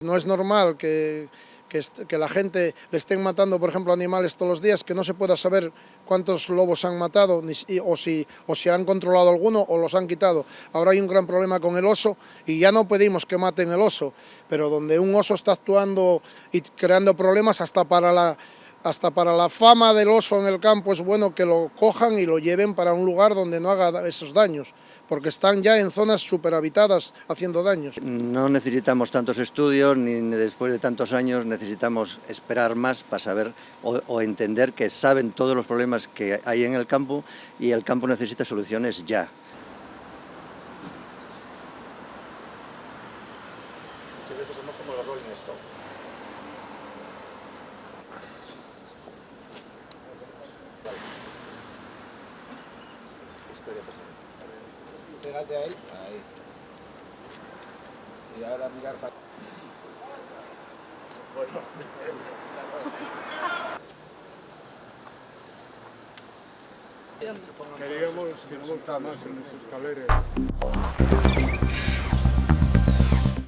No es normal que la gente le estén matando, por ejemplo, animales todos los días, que no se pueda saber cuántos lobos han matado o si han controlado alguno o los han quitado. Ahora hay un gran problema con el oso y ya no pedimos que maten el oso, pero donde un oso está actuando y creando problemas hasta para la fama del oso en el campo, es bueno que lo cojan y lo lleven para un lugar donde no haga esos daños, porque están ya en zonas superhabitadas haciendo daños. No necesitamos tantos estudios, ni después de tantos años necesitamos esperar más para saber o entender que saben todos los problemas que hay en el campo y el campo necesita soluciones ya. Muchas veces somos como los Rolling Stones. ¿Qué historia pasa? Pégate ahí. Y ahora mirar para... Bueno. Queríamos si no más en los escaleras.